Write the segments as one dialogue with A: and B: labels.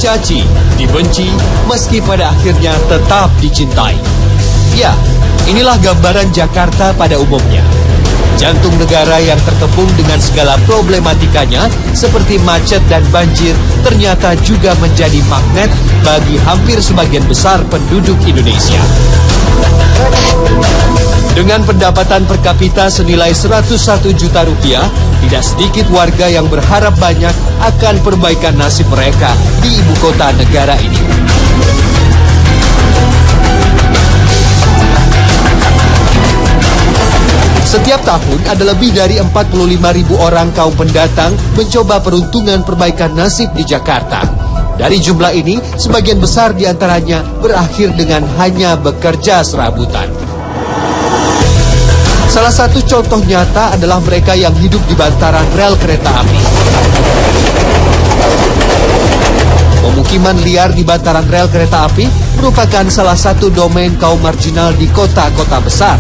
A: dicaci, dibenci, meski pada akhirnya tetap dicintai. Ya, inilah gambaran Jakarta pada umumnya. Jantung negara yang terkepung dengan segala problematikanya seperti macet dan banjir ternyata juga menjadi magnet bagi hampir sebagian besar penduduk Indonesia. Dengan pendapatan per kapita senilai 101 juta rupiah, tidak sedikit warga yang berharap banyak akan perbaikan nasib mereka di ibu kota negara ini. Setiap tahun ada lebih dari 45.000 orang kaum pendatang mencoba peruntungan perbaikan nasib di Jakarta. Dari jumlah ini, sebagian besar diantaranya berakhir dengan hanya bekerja serabutan. Salah satu contoh nyata adalah mereka yang hidup di bantaran rel kereta api. Pemukiman liar di bantaran rel kereta api merupakan salah satu domain kaum marginal di kota-kota besar.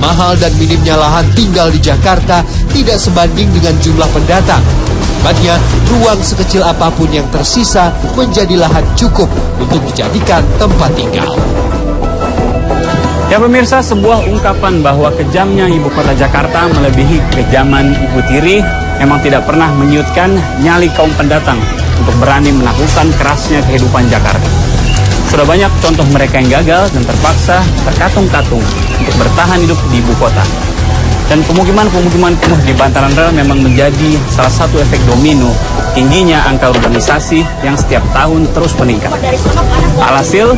A: Mahal dan minimnya lahan tinggal di Jakarta tidak sebanding dengan jumlah pendatang. Akibatnya, ruang sekecil apapun yang tersisa menjadi lahan cukup untuk dijadikan tempat tinggal.
B: Ya pemirsa, sebuah ungkapan bahwa kejamnya ibu kota Jakarta melebihi kejaman ibu tiri memang tidak pernah menyurutkan nyali kaum pendatang untuk berani melakukan kerasnya kehidupan Jakarta. Sudah banyak contoh mereka yang gagal dan terpaksa terkatung-katung untuk bertahan hidup di ibu kota. Dan pemukiman-pemukiman penuh di bantaran rel memang menjadi salah satu efek domino tingginya angka urbanisasi yang setiap tahun terus meningkat. Alhasil,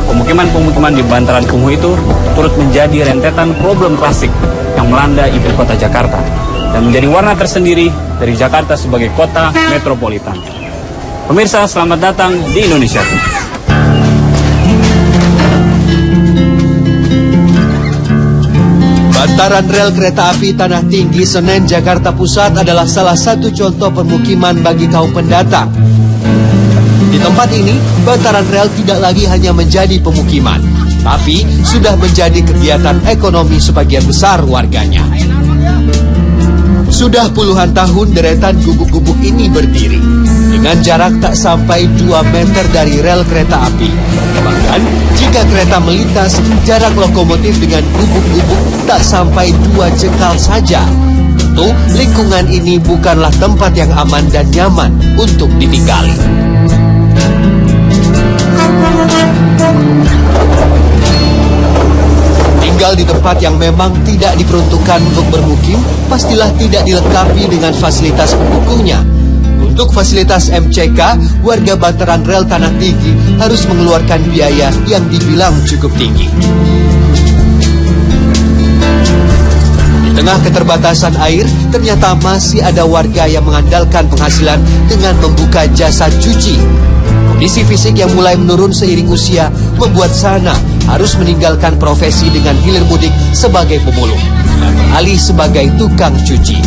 B: pemukiman-pemukiman di bantaran kumuh itu turut menjadi rentetan problem klasik yang melanda ibu kota Jakarta dan menjadi warna tersendiri dari Jakarta sebagai kota metropolitan. Pemirsa, selamat datang di Indonesia.
A: Bantaran rel kereta api Tanah Tinggi Senen, Jakarta Pusat adalah salah satu contoh permukiman bagi kaum pendatang. Di tempat ini, bantaran rel tidak lagi hanya menjadi pemukiman, tapi sudah menjadi kegiatan ekonomi sebagian besar warganya. Sudah puluhan tahun deretan gubuk-gubuk ini berdiri, dengan jarak tak sampai 2 meter dari rel kereta api. Bahkan, jika kereta melintas, jarak lokomotif dengan gubuk-gubuk tak sampai 2 jengkal saja. Tentu, lingkungan ini bukanlah tempat yang aman dan nyaman untuk ditinggali. Tinggal di tempat yang memang tidak diperuntukkan untuk bermukim, pastilah tidak dilengkapi dengan fasilitas pendukungnya. Untuk fasilitas MCK, warga bantaran rel Tanah Tinggi harus mengeluarkan biaya yang dibilang cukup tinggi. Di tengah keterbatasan air, ternyata masih ada warga yang mengandalkan penghasilan dengan membuka jasa cuci. Kondisi fisik yang mulai menurun seiring usia membuat Sana harus meninggalkan profesi dengan hilir mudik sebagai pemulung dan beralih sebagai tukang cuci.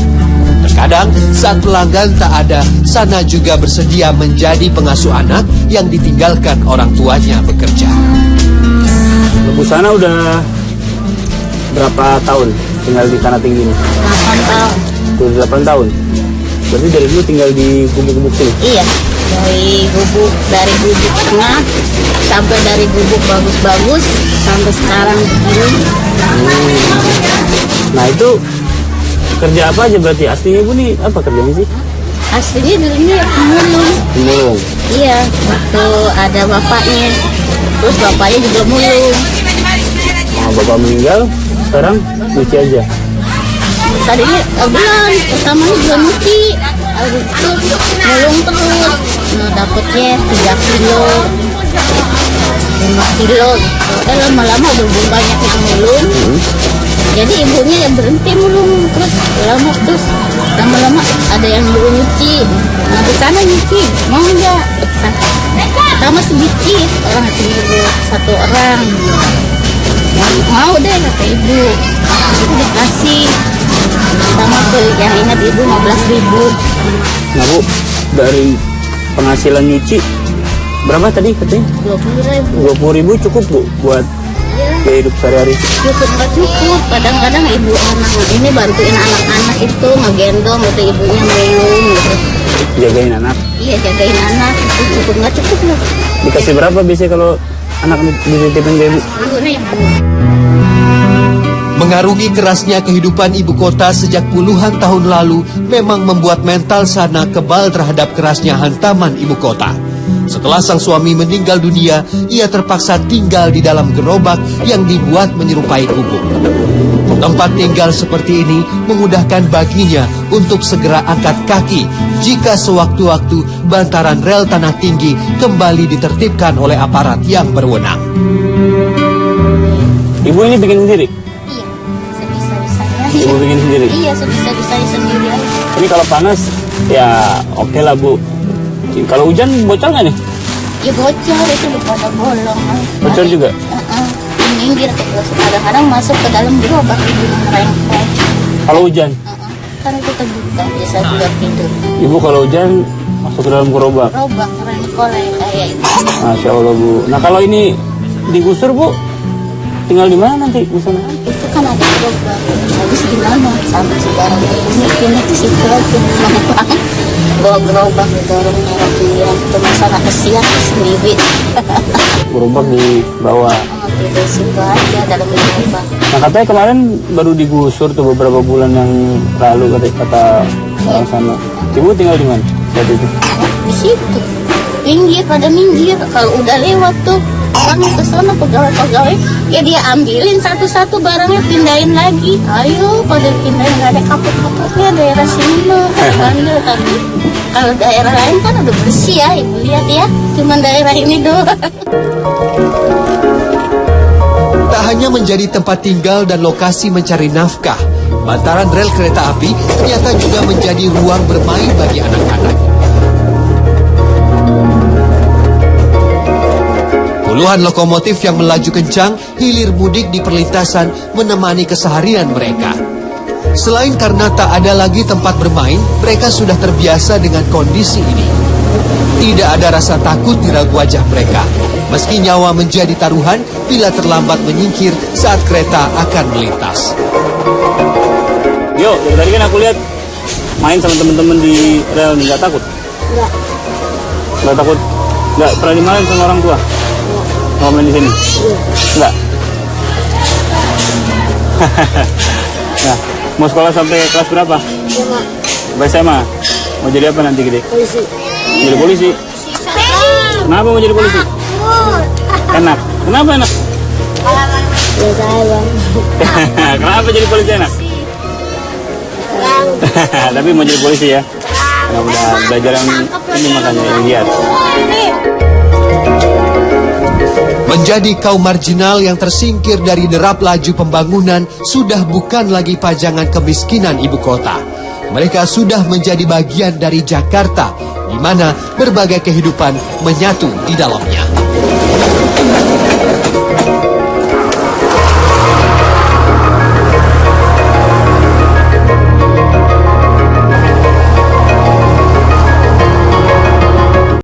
A: Terkadang saat pelanggan tak ada, Sana juga bersedia menjadi pengasuh anak yang ditinggalkan orang tuanya bekerja.
B: Bu Sana udah berapa tahun tinggal di Tanah Tinggi ini?
C: 8 tahun.
B: Sudah 8 tahun? Berarti dari dulu tinggal di gubuk-gubuk sini?
C: Iya, dari gubuk tengah sampai dari gubuk bagus-bagus sampai sekarang begini.
B: Nah itu kerja apa aja berarti? Aslinya Ibu nih apa kerjanya sih?
C: Aslinya dulunya pemulung.
B: Pemulung?
C: Iya, waktu ada bapaknya. Terus bapaknya juga mulung.
B: Nah, bapak meninggal, sekarang nyuci aja?
C: Tadinya belum, pertamanya juga nyuci. Habis itu mulung terus. Nah, dapatnya 3 kilo, 5 kilo gitu. Lama-lama udah banyak yang mulung. Jadi ibunya yang berhenti mulung terus lama-lama ada yang dulu nyuci. Nah, di sana nyuci, mau enggak? Pertama sedikit, orang cuma 1 orang. Mau deh kata ibu. Itu dikasih. Sama tuh yang ingat ibu 15.000.
B: Nah Bu, dari penghasilan nyuci berapa tadi katanya?
C: 20.000.
B: 20.000 cukup Bu buat ya hidup sehari-hari?
C: Cukup nggak cukup, kadang-kadang ibu anak ini bantuin anak-anak itu ngegendong gitu, ibunya mulung gitu.
B: Jagain anak.
C: Iya, jagain anak itu cukup nggak cukup loh.
B: Dikasih berapa biasanya kalau anak dititipin ke ibu?
C: Ibu.
A: Mengarungi kerasnya kehidupan ibu kota sejak puluhan tahun lalu memang membuat mental Sana kebal terhadap kerasnya hantaman ibu kota. Setelah sang suami meninggal dunia, ia terpaksa tinggal di dalam gerobak yang dibuat menyerupai gubuk. Tempat tinggal seperti ini memudahkan baginya untuk segera angkat kaki jika sewaktu-waktu bantaran rel tanah tinggi kembali ditertibkan oleh aparat yang berwenang.
B: Ibu ini bikin sendiri?
C: Iya, sebisa-bisanya.
B: Ibu bikin sendiri?
C: Iya, sebisa-bisanya sendiri aja.
B: Ini kalau panas, ya oke lah Bu. Kalau hujan bocor nggak nih?
C: Ya bocor itu pada bolong.
B: Bocor juga?
C: Minggir terus kadang-kadang masuk ke dalam gerobak ibu merengkel.
B: Kalau hujan?
C: Kan itu terbuka biasa buat tidur.
B: Ibu kalau hujan masuk ke dalam gerobak?
C: Gerobak merengkel kayak itu.
B: Masya Allah Bu. Nah kalau ini digusur Bu, tinggal di mana nanti di sana?
C: Itu kan ada gerobak. Habis gimana? Sampai sekarang ini ke situ aja. Bawa gerobak dorong merah itu masalah kesian sendiri.
B: Gerobak di bawah.
C: Tidak suka aja dalam gerobak.
B: Nah katanya kemarin baru digusur tuh beberapa bulan yang lalu kata orang sana. Ibu tinggal di mana saat itu?
C: Di situ. Minggir pada minggir. Kalau udah lewat tuh orang ke sana pegawai-pegawai, ya dia ambilin satu-satu barangnya pindahin lagi. Ayo pada pindahin, nggak ada kapok-kapoknya daerah sini loh. Bandel tapi kalau daerah lain kan udah bersih ya, ibu lihat ya. Cuman daerah ini doang.
A: Tak hanya menjadi tempat tinggal dan lokasi mencari nafkah, bantaran rel kereta api ternyata juga menjadi ruang bermain bagi anak-anak. Puluhan lokomotif yang melaju kencang hilir mudik di perlintasan menemani keseharian mereka. Selain karena tak ada lagi tempat bermain, mereka sudah terbiasa dengan kondisi ini. Tidak ada rasa takut di raut wajah mereka, meski nyawa menjadi taruhan bila terlambat menyingkir saat kereta akan melintas.
B: Yo, dari tadi kan aku lihat main sama temen-temen di rel nih, nggak takut?
C: Enggak.
B: Nggak takut? Nggak pernah dimarahin sama orang tua? Mau main di sini? Nggak. Nah, mau sekolah sampai kelas berapa? Sampai SMA. Mau jadi apa nanti gede?
C: Polisi.
B: Jadi polisi. Kenapa mau jadi polisi? Enak. Kenapa enak?
C: Biasa bang.
B: Kenapa jadi polisi enak? Tapi mau jadi polisi ya. Nah, udah belajar yang ini makanya yang giat.
A: Menjadi kaum marginal yang tersingkir dari derap laju pembangunan sudah bukan lagi pajangan kemiskinan ibu kota. Mereka sudah menjadi bagian dari Jakarta, di mana berbagai kehidupan menyatu di dalamnya.